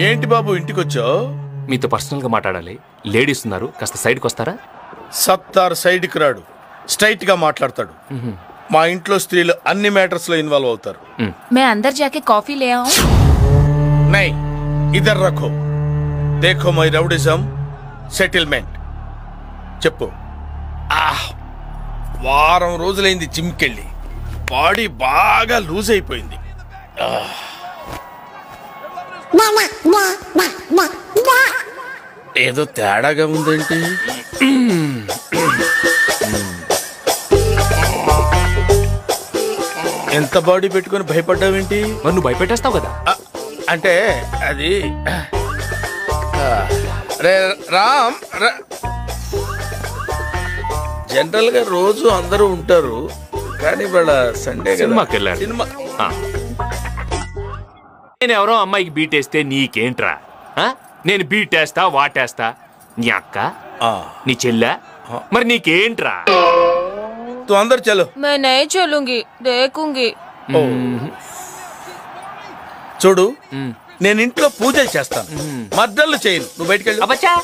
ఏంటి బాబు ఇంటికొచ్చావు? మీతో పర్సనల్ గా మాట్లాడాలి. లేడీస్ ఉన్నారు, కాస్త సైడ్కి వస్తారా? సత్తార్ సైడ్కి రాడు, స్ట్రైట్ గా మాట్లాడతాడు. మా ఇంట్లో స్త్రీలు అన్ని మ్యాటర్స్ లో ఇన్వాల్వ్ అవుతారు. मैं अंदर जाके कॉफी ले आऊं? नहीं, इधर रखो. देखो మై రౌడిజం సెటిల్మెంట్. చెప్పు. వారం రోజులైంది జిమ్కెళ్ళి, బాడీ బాగా లూజ్ అయిపోయింది. ఏదో తేడాగా ఉందేంటి? ఎంత బాడీ పెట్టుకుని భయపడ్డావేంటి? మరి నువ్వు భయపెట్టేస్తావు కదా. అంటే అది రామ్, జనరల్ గా రోజు అందరూ ఉంటారు, కానీ వాళ్ళ సండే సినిమాకి వెళ్ళారు. సినిమా నేను ఎవరో అమ్మాయికి బీటేస్తే నీకేంట్రా? నేను బీటేస్తా వాటేస్తా. నీ అక్క, నీ చెల్లె, మరి నీకేంట్రా? తు అందరు చలో. मैं नहीं चलूंगी, देखूंगी. చూడు, నేను ఇంట్లో పూజలు చేస్తాను, మద్దళ్ళు చేయను. నువ్వు బయటకెళ్ళు. అబ్బచ్చా